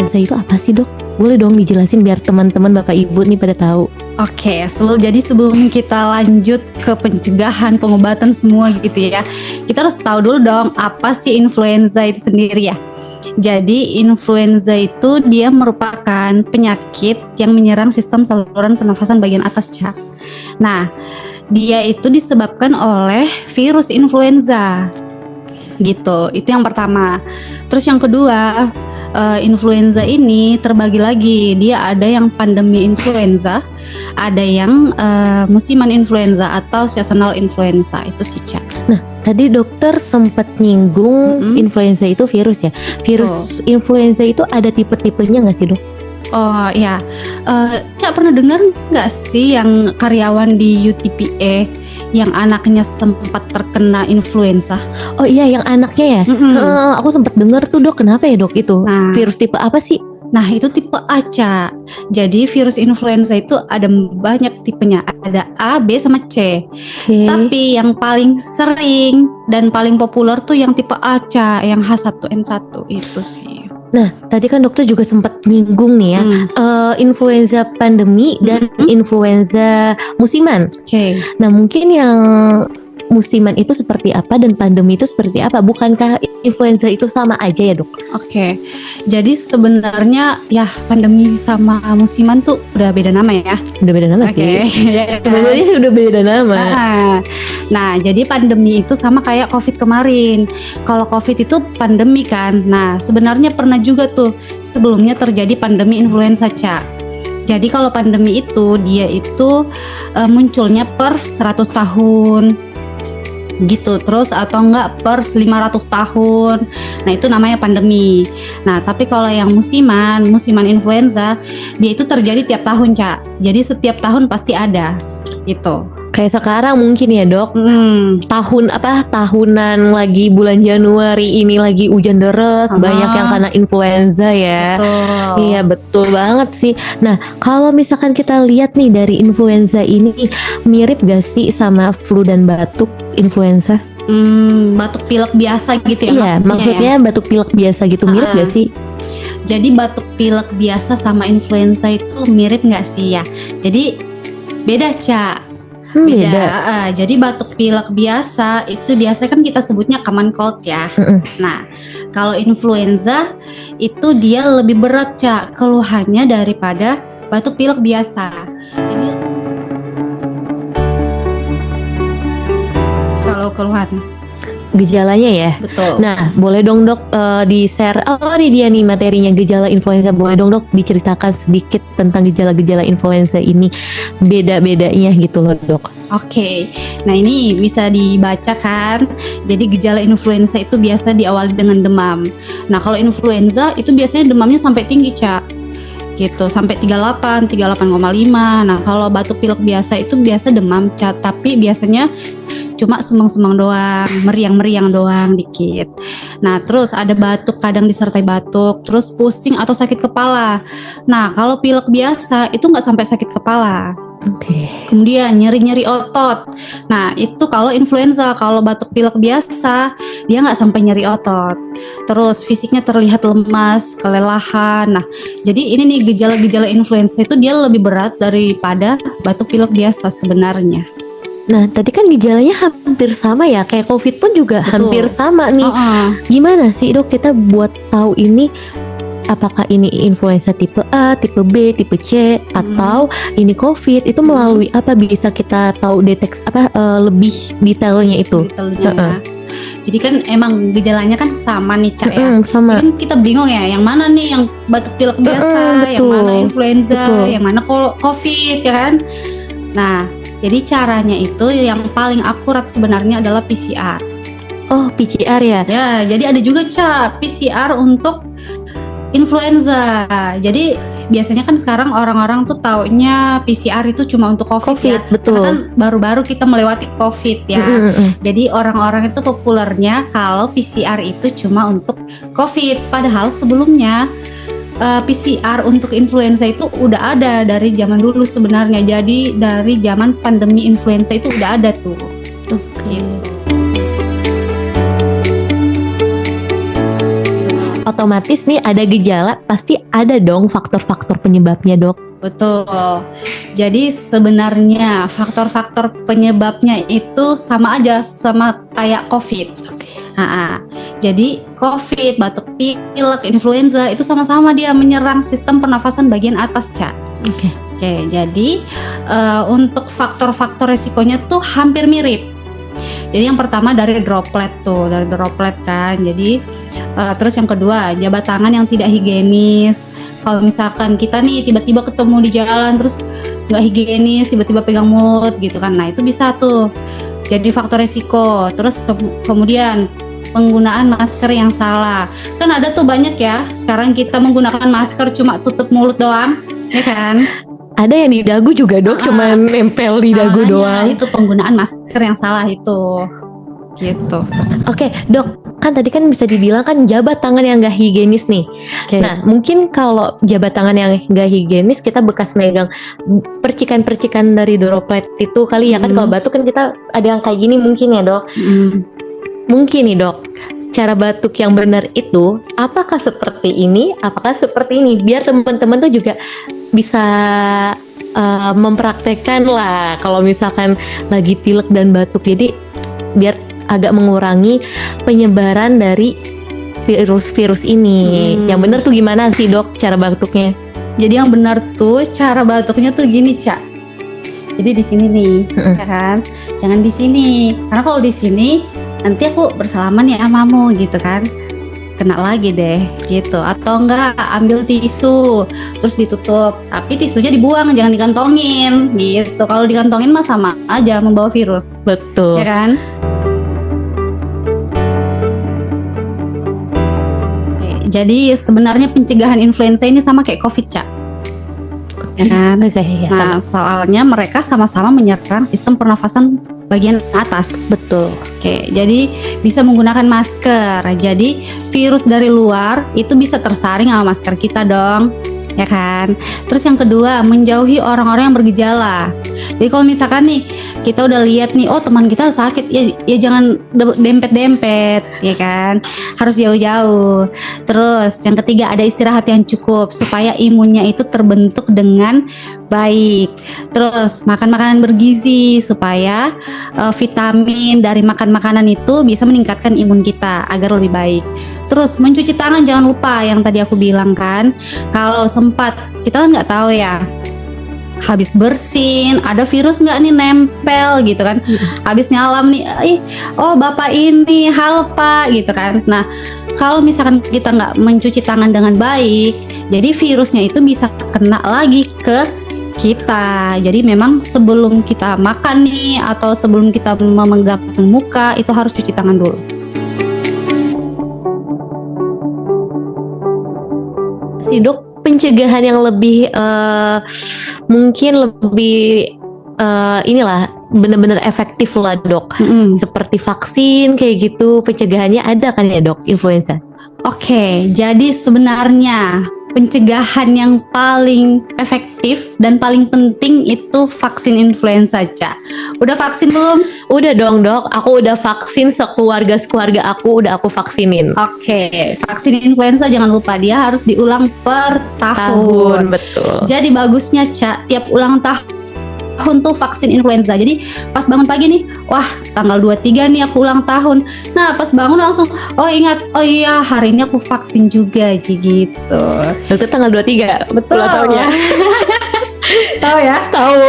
influenza itu apa sih dok? Boleh dong dijelasin biar teman-teman Bapak Ibu nih pada tahu. Oke, sebelum kita lanjut ke pencegahan, pengobatan semua gitu ya, kita harus tahu dulu dong apa sih influenza itu sendiri ya. Jadi influenza itu dia merupakan penyakit yang menyerang sistem saluran pernafasan bagian atas, Ca. Nah, dia itu disebabkan oleh virus influenza. Gitu, itu yang pertama. Terus yang kedua, influenza ini terbagi lagi. Dia ada yang pandemi influenza, ada yang musiman influenza atau seasonal influenza. Itu sih, Ca. Nah, tadi dokter sempat nyinggung influenza itu virus ya. Virus influenza itu ada tipe-tipenya nggak sih dok? Oh ya, Cak pernah dengar nggak sih yang karyawan di UTPE yang anaknya sempat terkena influenza? Oh iya, yang anaknya ya. Aku sempat dengar tuh dok. Kenapa ya dok itu? Nah, virus tipe apa sih? Nah itu tipe A, Ca. Jadi virus influenza itu ada banyak tipenya. Ada A, B, sama C. Tapi yang paling sering dan paling populer tuh yang tipe A, Ca. Yang H1N1 itu sih. Nah, tadi kan dokter juga sempat nyinggung nih ya, influenza pandemi dan influenza musiman. Nah, mungkin yang musiman itu seperti apa dan pandemi itu seperti apa? Bukankah influenza itu sama aja ya dok? Jadi sebenarnya ya pandemi sama musiman tuh udah beda nama ya. Udah beda nama sih. Sebenarnya sih udah beda nama. Nah, jadi pandemi itu sama kayak COVID kemarin. Kalau COVID itu pandemi kan. Nah, sebenarnya pernah juga tuh sebelumnya terjadi pandemi influenza, Ca. Jadi kalau pandemi itu dia itu munculnya per 100 tahun gitu, terus atau enggak per 500 tahun. Nah, itu namanya pandemi. Nah, tapi kalau yang musiman influenza, dia itu terjadi tiap tahun, Ca. Jadi setiap tahun pasti ada gitu. Kayak sekarang mungkin ya dok, tahunan lagi bulan Januari ini lagi hujan deras, banyak yang kena influenza ya. Betul. Iya betul banget sih. Nah kalau misalkan kita lihat nih dari influenza ini, mirip gak sih sama flu dan batuk influenza? Batuk pilek biasa gitu ya? Iya maksudnya ya? Batuk pilek biasa gitu, mirip gak sih? Jadi batuk pilek biasa sama influenza itu mirip gak sih ya? Jadi beda, Ca. Beda. Jadi batuk pilek biasa itu biasanya kan kita sebutnya common cold ya. Nah, kalau influenza itu dia lebih berat, Ca, keluhannya daripada batuk pilek biasa. Jadi kalau keluhan gejalanya ya. Betul. Nah, boleh dong dok di-share. Oh, ini dia nih materinya gejala influenza. Boleh dong dok diceritakan sedikit tentang gejala-gejala influenza ini, beda-bedanya gitu loh dok. Nah ini bisa dibaca kan. Jadi gejala influenza itu biasa diawali dengan demam. Nah kalau influenza itu biasanya demamnya sampai tinggi, Ca, gitu, sampai 38,5. Nah kalau batuk pilek biasa itu biasa demam, Ca, tapi biasanya cuma sumang-sumang doang, meriang-meriang doang dikit. Nah terus ada batuk, kadang disertai batuk, terus pusing atau sakit kepala. Nah kalau pilek biasa itu nggak sampai sakit kepala. Kemudian nyeri-nyeri otot. Nah itu kalau influenza. Kalau batuk pilek biasa dia nggak sampai nyeri otot. Terus fisiknya terlihat lemas, kelelahan. Nah jadi ini nih gejala-gejala influenza itu dia lebih berat daripada batuk pilek biasa sebenarnya. Nah tadi kan gejalanya hampir sama ya, kayak COVID pun juga hampir sama nih. Gimana sih dok kita buat tahu ini apakah ini influenza tipe A, tipe B, tipe C, atau ini COVID? Itu melalui apa bisa kita tahu deteksi lebih detailnya itu? Ya. Jadi kan emang gejalanya kan sama nih, Ca, ya. Sama. Kan kita bingung ya, yang mana nih yang batuk pilek biasa, yang mana influenza, yang mana COVID ya kan? Nah, jadi caranya itu yang paling akurat sebenarnya adalah PCR. Oh, PCR ya? Ya, jadi ada juga, Ca, PCR untuk influenza. Jadi biasanya kan sekarang orang-orang tuh taunya PCR itu cuma untuk COVID ya. Betul. Karena kan baru-baru kita melewati COVID ya. Jadi orang-orang itu populernya kalau PCR itu cuma untuk COVID. Padahal sebelumnya PCR untuk influenza itu udah ada dari zaman dulu sebenarnya. Jadi dari zaman pandemi influenza itu udah ada tuh. Gitu. otomatis nih ada gejala, pasti ada dong faktor-faktor penyebabnya, Dok. Betul. Jadi sebenarnya faktor-faktor penyebabnya itu sama aja sama kayak COVID. Jadi COVID, batuk pilek, influenza itu sama-sama dia menyerang sistem pernafasan bagian atas, Ca. Oke, jadi untuk faktor-faktor resikonya tuh hampir mirip. Jadi yang pertama dari droplet kan. Jadi terus yang kedua jabat tangan yang tidak higienis. Kalau misalkan kita nih tiba-tiba ketemu di jalan terus nggak higienis, tiba-tiba pegang mulut gitu kan, nah itu bisa tuh jadi faktor resiko. Terus kemudian penggunaan masker yang salah, kan ada tuh banyak ya sekarang kita menggunakan masker cuma tutup mulut doang, ya kan? Ada yang di dagu juga, Dok, cuman nempel di dagu doang. Itu penggunaan masker yang salah itu. Gitu. Oke, Dok, kan tadi kan bisa dibilang kan jabat tangan yang gak higienis nih. Nah, mungkin kalau jabat tangan yang gak higienis, kita bekas megang percikan-percikan dari droplet itu kali ya kan. Kalau batuk kan kita ada yang kayak gini mungkin ya, Dok. Mungkin nih, Dok, cara batuk yang benar itu apakah seperti ini, apakah seperti ini, biar teman-teman tuh juga bisa mempraktekkan lah kalau misalkan lagi pilek dan batuk. Jadi biar agak mengurangi penyebaran dari virus-virus ini. Yang benar tuh gimana sih, Dok, cara batuknya? Jadi yang benar tuh cara batuknya tuh gini, Ca. Jadi di sini nih, ya kan? Jangan di sini. Karena kalau di sini nanti aku bersalaman ya samamu gitu kan. Kena lagi deh gitu. Atau enggak ambil tisu terus ditutup, tapi tisunya dibuang, jangan dikantongin gitu. Kalau dikantongin mah sama aja membawa virus. Betul. Ya kan? Jadi sebenarnya pencegahan influenza ini sama kayak COVID, Ca. Ya kan? Nah, soalnya mereka sama-sama menyerang sistem pernafasan bagian atas. Betul. Jadi bisa menggunakan masker. Jadi virus dari luar itu bisa tersaring sama masker kita dong, ya kan? Terus yang kedua, menjauhi orang-orang yang bergejala. Jadi kalau misalkan nih kita udah lihat nih, oh teman kita sakit, ya jangan dempet-dempet, ya kan? Harus jauh-jauh. Terus yang ketiga, ada istirahat yang cukup supaya imunnya itu terbentuk dengan baik. Terus makan makanan bergizi supaya vitamin dari makan makanan itu bisa meningkatkan imun kita agar lebih baik. Terus mencuci tangan jangan lupa, yang tadi aku bilang kan, kalau sempat, kita kan nggak tahu ya, habis bersin ada virus nggak nih nempel gitu kan. Habis nyalam nih, oh bapak ini, halo pak gitu kan. Nah kalau misalkan kita nggak mencuci tangan dengan baik, jadi virusnya itu bisa kena lagi ke kita. Jadi memang sebelum kita makan nih atau sebelum kita memegang muka itu harus cuci tangan dulu. Si Dok, pencegahan yang lebih mungkin lebih inilah benar-benar efektif lah, Dok. Seperti vaksin kayak gitu, pencegahannya ada kan ya, Dok, influenza? Oke, jadi sebenarnya pencegahan yang paling efektif dan paling penting itu vaksin influenza, Ca. Udah vaksin belum? Udah dong, Dok. Aku udah vaksin, sekeluarga aku udah aku vaksinin. Oke, vaksin influenza jangan lupa dia harus diulang per tahun. Betul. Jadi bagusnya, Ca, tiap ulang tahun tuh vaksin influenza. Jadi pas bangun pagi nih, wah tanggal 23 nih aku ulang tahun. Nah pas bangun langsung, oh ingat, oh iya hari ini aku vaksin juga gitu. Itu tanggal 23? Betul. Tahunnya. Tahu ya? Tahu.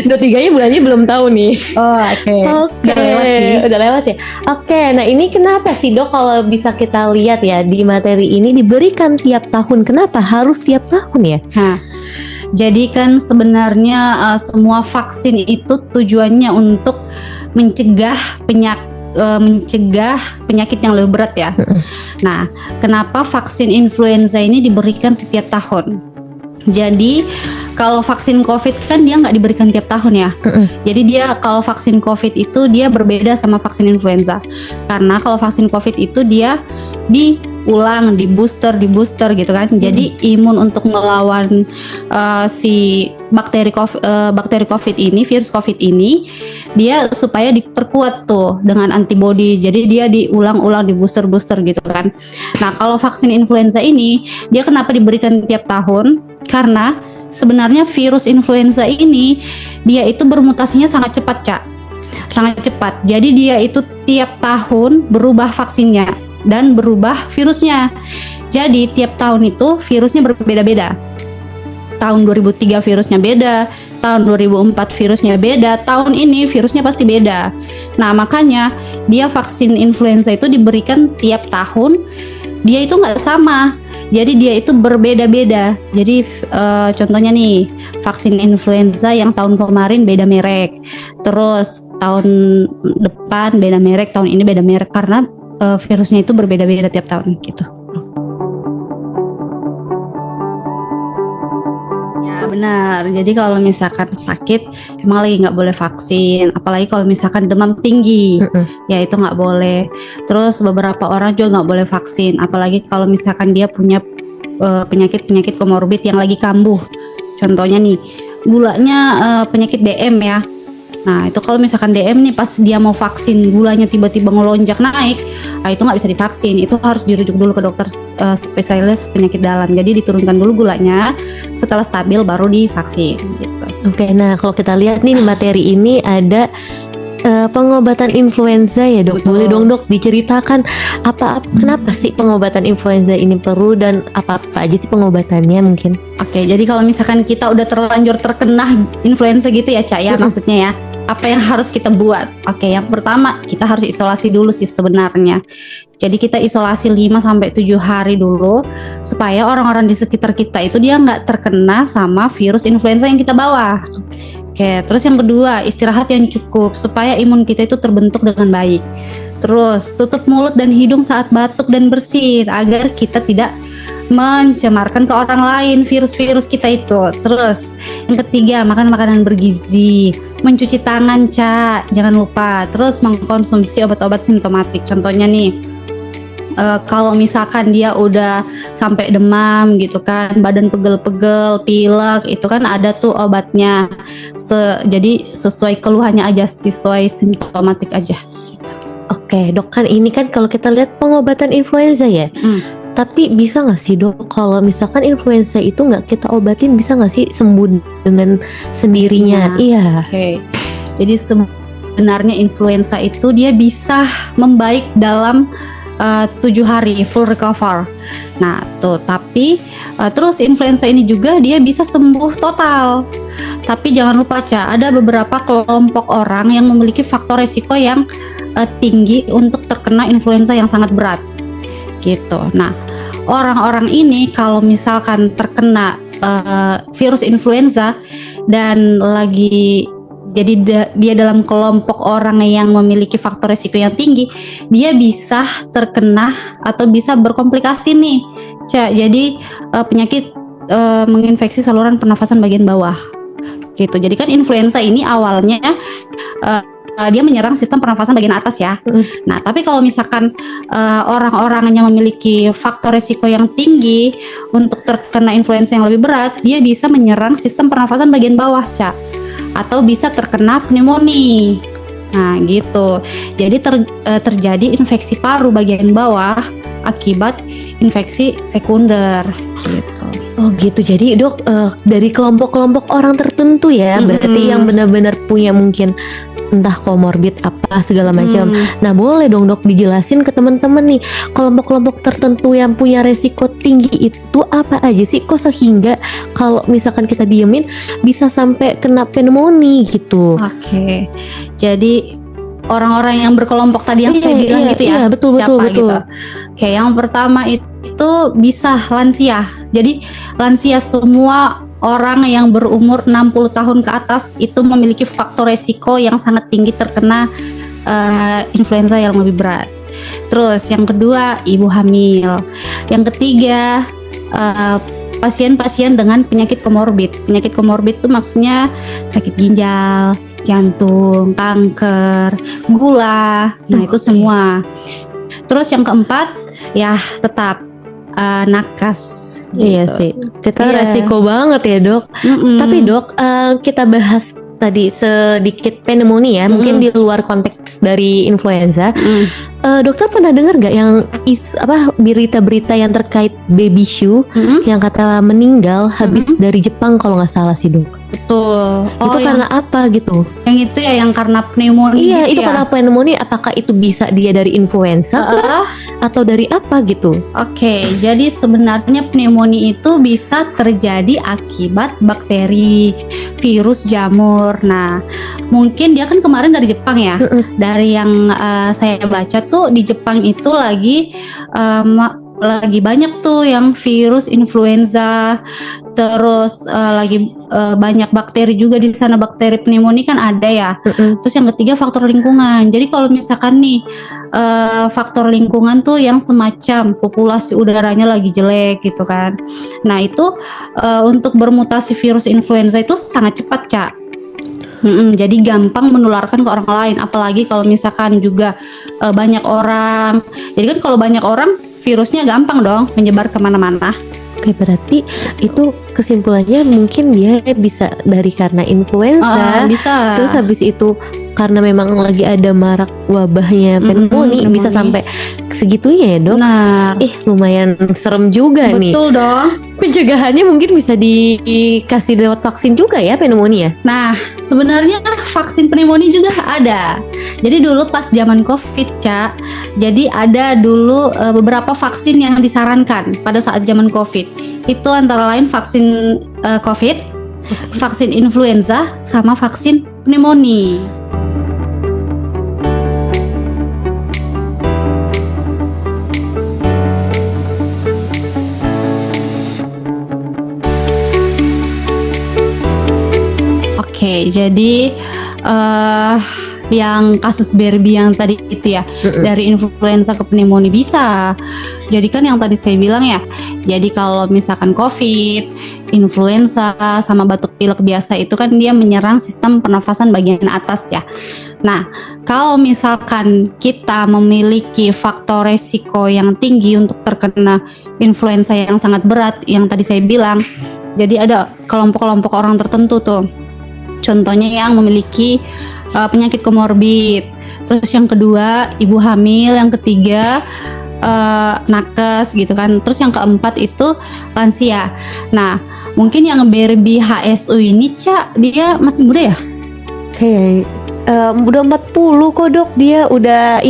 23-nya bulannya belum tahu nih. Oh oke. Udah lewat sih. Udah lewat ya. Oke, nah ini kenapa sih, Dok, kalau bisa kita lihat ya di materi ini diberikan tiap tahun. Kenapa harus tiap tahun ya? Jadi kan sebenarnya semua vaksin itu tujuannya untuk mencegah penyakit yang lebih berat ya. Nah, kenapa vaksin influenza ini diberikan setiap tahun? Jadi kalau vaksin COVID kan dia nggak diberikan tiap tahun ya. Jadi dia kalau vaksin COVID itu dia berbeda sama vaksin influenza. Karena kalau vaksin COVID itu dia ulang, di booster gitu kan. Jadi imun untuk melawan si bakteri COVID ini, virus COVID ini, dia supaya diperkuat tuh dengan antibody. Jadi dia diulang-ulang, di booster gitu kan. Nah, kalau vaksin influenza ini dia kenapa diberikan tiap tahun? Karena sebenarnya virus influenza ini dia itu bermutasinya sangat cepat, Cak. Sangat cepat. Jadi dia itu tiap tahun berubah vaksinnya dan berubah virusnya. Jadi tiap tahun itu virusnya berbeda-beda. Tahun 2003 virusnya beda, tahun 2004 virusnya beda, tahun ini virusnya pasti beda. Nah, makanya dia vaksin influenza itu diberikan tiap tahun, dia itu nggak sama. Jadi dia itu berbeda-beda. Jadi contohnya nih, vaksin influenza yang tahun kemarin beda merek, terus tahun depan beda merek, tahun ini beda merek, karena virusnya itu berbeda-beda tiap tahun gitu. Ya benar. Jadi kalau misalkan sakit emang lagi nggak boleh vaksin, apalagi kalau misalkan demam tinggi, ya itu nggak boleh. Terus beberapa orang juga nggak boleh vaksin, apalagi kalau misalkan dia punya penyakit komorbid yang lagi kambuh. Contohnya nih, gulanya penyakit DM ya. Nah, itu kalau misalkan DM nih pas dia mau vaksin gulanya tiba-tiba ngelonjak naik, itu nggak bisa divaksin. Itu harus dirujuk dulu ke dokter spesialis penyakit dalam. Jadi diturunkan dulu gulanya, setelah stabil baru divaksin gitu. Oke, nah kalau kita lihat nih materi ini ada pengobatan influenza ya, Dok. Betul. Boleh dong, Dok, diceritakan kenapa sih pengobatan influenza ini perlu dan apa aja sih pengobatannya mungkin? Oke, jadi kalau misalkan kita udah terlanjur terkena influenza gitu ya, Cak ya, maksudnya ya, apa yang harus kita buat? Oke, yang pertama kita harus isolasi dulu sih sebenarnya. Jadi kita isolasi 5-7 hari dulu supaya orang-orang di sekitar kita itu dia nggak terkena sama virus influenza yang kita bawa. Oke, terus yang kedua, istirahat yang cukup supaya imun kita itu terbentuk dengan baik. Terus tutup mulut dan hidung saat batuk dan bersin agar kita tidak mencemarkan ke orang lain virus-virus kita itu. Terus yang ketiga, makan makanan bergizi, mencuci tangan, Cak, jangan lupa. Terus mengkonsumsi obat-obat simptomatik. Contohnya nih, kalau misalkan dia udah sampai demam gitu kan, badan pegel-pegel, pilek, itu kan ada tuh obatnya. Jadi sesuai keluhannya aja, sesuai simptomatik aja. Oke, Dok, kan ini kan kalau kita lihat pengobatan influenza ya. Tapi bisa nggak sih, Dok, kalau misalkan influenza itu nggak kita obatin, bisa nggak sih sembuh dengan sendirinya? Iya. Oke. Jadi sebenarnya influenza itu dia bisa membaik dalam 7 hari full recover. Nah tuh, tapi terus influenza ini juga dia bisa sembuh total. Tapi jangan lupa, Ca, ada beberapa kelompok orang yang memiliki faktor resiko yang tinggi untuk terkena influenza yang sangat berat gitu. Nah, orang-orang ini kalau misalkan terkena virus influenza dan lagi jadi dia dalam kelompok orang yang memiliki faktor resiko yang tinggi, dia bisa terkena atau bisa berkomplikasi nih, Cak. Jadi penyakit menginfeksi saluran pernafasan bagian bawah gitu. Jadi kan influenza ini awalnya dia menyerang sistem pernafasan bagian atas ya. Nah, tapi kalau misalkan orang-orang yang memiliki faktor resiko yang tinggi untuk terkena influenza yang lebih berat, dia bisa menyerang sistem pernafasan bagian bawah, Cak, atau bisa terkena pneumonia. Nah, gitu. Jadi terjadi infeksi paru bagian bawah akibat infeksi sekunder gitu. Oh gitu. Jadi, Dok, dari kelompok-kelompok orang tertentu ya, berarti yang benar-benar punya mungkin entah komorbid apa segala macam. Nah, boleh dong, Dok, dijelasin ke teman-teman nih, kelompok-kelompok tertentu yang punya resiko tinggi itu apa aja sih? Kok sehingga kalau misalkan kita diemin bisa sampai kena pneumonia gitu? Oke. Jadi orang-orang yang berkelompok tadi yang saya bilang gitu ya. Iya, betul. Gitu. Oke, yang pertama itu bisa lansia. Jadi lansia, semua orang yang berumur 60 tahun ke atas itu memiliki faktor resiko yang sangat tinggi terkena influenza yang lebih berat. Terus yang kedua, ibu hamil. Yang ketiga, pasien-pasien dengan penyakit komorbid. Penyakit komorbid itu maksudnya sakit ginjal, jantung, kanker, gula. Nah, itu semua. Terus yang keempat, ya tetap nakes. Iya gitu. sih, kita Iya. resiko banget ya dok. Tapi dok, kita bahas tadi sedikit pneumonia, mungkin di luar konteks dari influenza. Dokter pernah dengar nggak yang berita-berita yang terkait baby shoe yang kata meninggal habis dari Jepang kalau nggak salah sih dok? Betul. Itu karena apa gitu? Yang itu ya yang karena pneumonia. Iya, gitu itu ya? karena pneumonia. Apakah itu bisa dia dari influenza atau dari apa gitu? Oke, jadi sebenarnya pneumonia itu bisa terjadi akibat bakteri, virus jamur. Nah, mungkin dia kan kemarin dari Jepang ya. Dari yang saya baca tuh di Jepang itu lagi banyak tuh yang virus influenza, terus lagi banyak bakteri juga di sana, bakteri pneumonia kan ada ya. Terus yang ketiga faktor lingkungan. Jadi kalau misalkan nih faktor lingkungan tuh yang semacam populasi udaranya lagi jelek gitu kan. Nah itu untuk bermutasi virus influenza itu sangat cepat, Cak. Jadi gampang menularkan ke orang lain, apalagi kalau misalkan juga banyak orang. Jadi kan kalau banyak orang virusnya gampang dong menyebar kemana-mana. Oke, berarti itu kesimpulannya mungkin dia bisa karena influenza. Bisa. Terus habis itu karena memang lagi ada marak wabahnya pneumonia, bisa sampai segitunya ya dok? Benar. Lumayan serem juga nih. Betul dong. Pencegahannya mungkin bisa dikasih lewat vaksin juga ya pneumonia? Nah, sebenarnya vaksin pneumonia juga ada. Jadi dulu pas zaman COVID, Cak, jadi ada dulu beberapa vaksin yang disarankan pada saat zaman COVID. Itu antara lain vaksin COVID, vaksin influenza, sama vaksin pneumonia. Oke, jadi yang kasus Barbie yang tadi itu ya, dari influenza ke pneumonia bisa. Jadi kan yang tadi saya bilang ya, jadi kalau misalkan COVID, influenza, sama batuk pilek biasa itu kan dia menyerang sistem pernafasan bagian atas ya. Nah, kalau misalkan kita memiliki faktor resiko yang tinggi untuk terkena influenza yang sangat berat, yang tadi saya bilang, jadi ada kelompok-kelompok orang tertentu tuh. Contohnya yang memiliki penyakit komorbid. Terus yang kedua ibu hamil, yang ketiga nakes gitu kan. Terus yang keempat itu lansia. Nah, mungkin yang Barbie HSU ini, Cak, dia masih muda ya? Kayak udah 40 kok dok, dia udah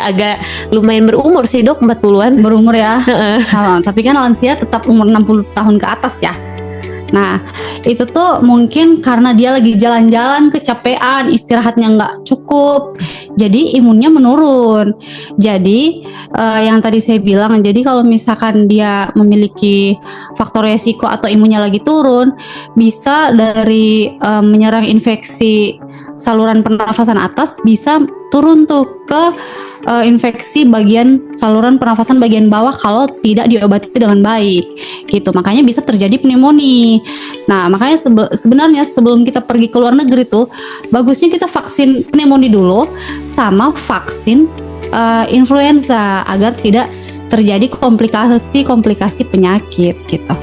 agak lumayan berumur sih dok, 40-an. Berumur ya. Tapi kan lansia tetap umur 60 tahun ke atas ya. Nah, itu tuh mungkin karena dia lagi jalan-jalan kecapean, istirahatnya nggak cukup, jadi imunnya menurun. Jadi yang tadi saya bilang, jadi kalau misalkan dia memiliki faktor resiko atau imunnya lagi turun, bisa dari menyerang infeksi saluran pernafasan atas, bisa turun tuh ke infeksi bagian saluran pernafasan bagian bawah kalau tidak diobati dengan baik gitu. Makanya bisa terjadi pneumonia. Nah, makanya sebenarnya sebelum kita pergi ke luar negeri tuh bagusnya kita vaksin pneumonia dulu sama vaksin influenza agar tidak terjadi komplikasi penyakit gitu.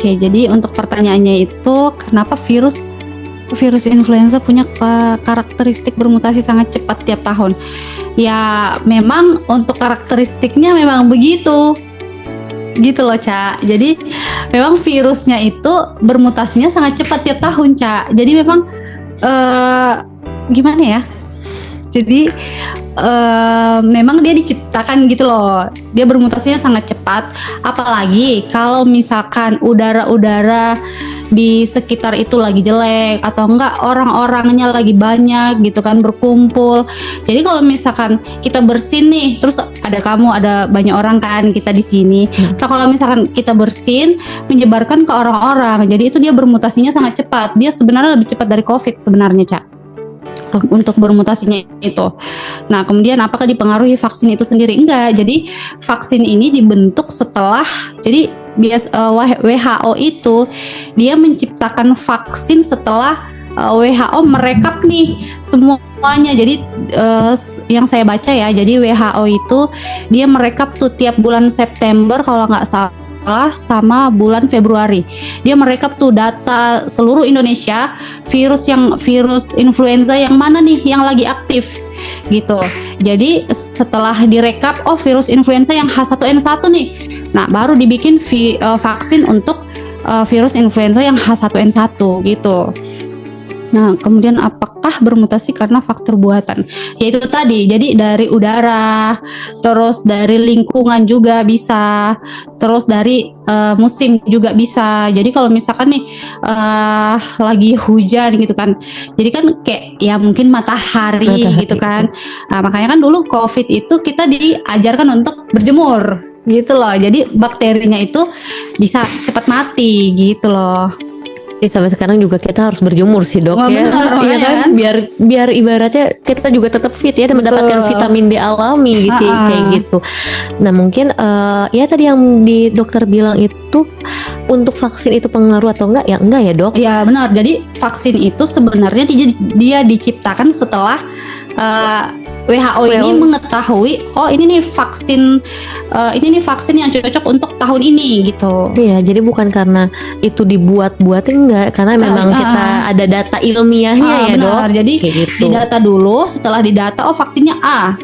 Oke, jadi untuk pertanyaannya itu kenapa virus influenza punya karakteristik bermutasi sangat cepat tiap tahun? Ya, memang untuk karakteristiknya memang begitu. Gitu loh, Cak. Jadi memang virusnya itu bermutasinya sangat cepat tiap tahun, Cak. Jadi memang gimana ya? Jadi memang dia diciptakan gitu loh. Dia bermutasinya sangat cepat. Apalagi kalau misalkan udara-udara di sekitar itu lagi jelek atau enggak orang-orangnya lagi banyak gitu kan berkumpul. Jadi kalau misalkan kita bersin nih, terus ada banyak orang kan kita di sini. Nah, kalau misalkan kita bersin menyebarkan ke orang-orang, jadi itu dia bermutasinya sangat cepat. Dia sebenarnya lebih cepat dari COVID sebenarnya, Cak. Untuk bermutasinya itu. Nah, kemudian apakah dipengaruhi vaksin itu sendiri? Enggak. Jadi vaksin ini dibentuk setelah, jadi WHO itu dia menciptakan vaksin setelah WHO merekap nih semuanya. Jadi yang saya baca ya, jadi WHO itu dia merekap tuh tiap bulan September kalau nggak salah sama bulan Februari. Dia merekap tuh data seluruh Indonesia, virus influenza yang mana nih yang lagi aktif gitu. Jadi setelah direkap, oh virus influenza yang H1N1 nih. Nah, baru dibikin vaksin untuk virus influenza yang H1N1 gitu. Nah, kemudian apakah bermutasi karena faktor buatan? Yaitu tadi, jadi dari udara, terus dari lingkungan juga bisa, terus dari musim juga bisa. Jadi kalau misalkan nih lagi hujan gitu kan, jadi kan kayak ya mungkin matahari gitu kan. Nah, makanya kan dulu COVID itu kita diajarkan untuk berjemur gitu loh. Jadi bakterinya itu bisa cepat mati gitu loh. Sampai sekarang juga kita harus berjemur sih dok, ya. Iya kan, biar ibaratnya kita juga tetap fit ya dan mendapatkan vitamin D alami gitu, kayak gitu. Nah mungkin ya tadi yang di dokter bilang itu untuk vaksin itu pengaruh atau enggak ya dok? Ya benar. Jadi vaksin itu sebenarnya dia diciptakan setelah WHO ini mengetahui, oh ini nih vaksin yang cocok untuk tahun ini gitu. Iya, jadi bukan karena itu dibuat-buat, enggak, karena memang kita ada data ilmiahnya ya dok. Jadi gitu. Didata dulu, setelah didata oh vaksinnya A,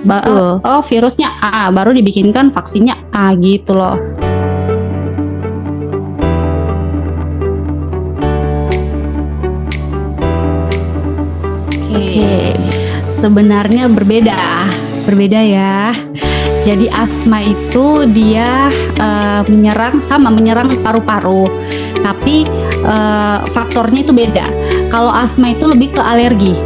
oh virusnya A, baru dibikinkan vaksinnya A gitu loh. Oke. Sebenarnya berbeda ya. Jadi asma itu dia menyerang paru-paru, tapi faktornya itu beda. Kalau asma itu lebih ke alergi.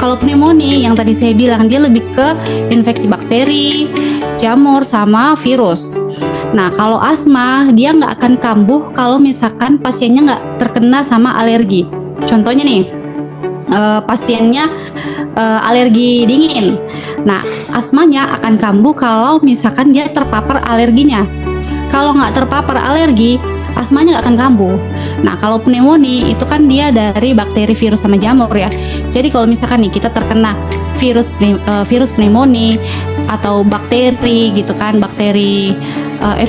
Kalau pneumonia yang tadi saya bilang dia lebih ke infeksi bakteri, jamur sama virus. Nah kalau asma dia nggak akan kambuh kalau misalkan pasiennya nggak terkena sama alergi. Contohnya nih pasiennya alergi dingin. Nah, asmanya akan kambuh kalau misalkan dia terpapar alerginya. Kalau nggak terpapar alergi, asmanya nggak akan kambuh. Nah, kalau pneumonia itu kan dia dari bakteri, virus sama jamur ya. Jadi kalau misalkan nih kita terkena virus pneumonia atau bakteri gitu kan,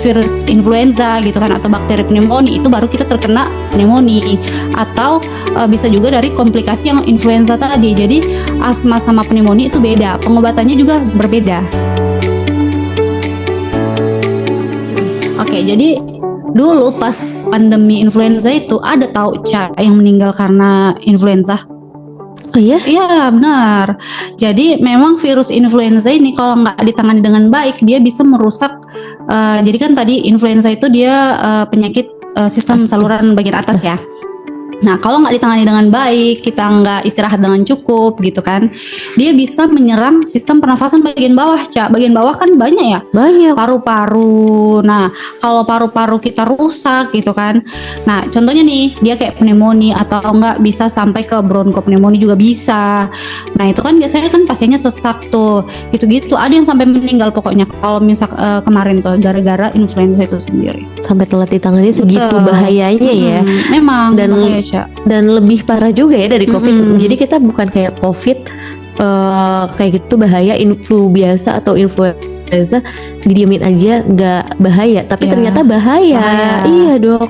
virus influenza gitu kan, atau bakteri pneumonia, itu baru kita terkena pneumonia. Atau bisa juga dari komplikasi yang influenza tadi. Jadi asma sama pneumonia itu beda, pengobatannya juga berbeda. Oke, jadi dulu pas pandemi influenza itu ada tahu yang meninggal karena influenza. Oh iya? Iya benar. Jadi memang virus influenza ini kalau nggak ditangani dengan baik dia bisa merusak. Jadi kan tadi influenza itu dia penyakit sistem saluran bagian atas ya. Nah kalau nggak ditangani dengan baik, kita nggak istirahat dengan cukup gitu kan, dia bisa menyerang sistem pernafasan bagian bawah, Bagian bawah kan banyak ya, banyak. Paru-paru. Nah kalau paru-paru kita rusak gitu kan, nah contohnya nih dia kayak pneumonia atau nggak bisa sampai ke bronkopneumonia juga bisa. Nah itu kan biasanya kan pasiennya sesak tuh, gitu-gitu. Ada yang sampai meninggal pokoknya kalau misal kemarin tuh gara-gara influenza itu sendiri. Sampai telat ditangani segitu bahayanya ya. Memang bahaya. Dan lebih parah juga ya dari COVID. Jadi kita bukan kayak COVID kayak gitu bahaya, influ biasa atau influenza didiemin aja nggak bahaya, tapi ternyata bahaya. Iya dok.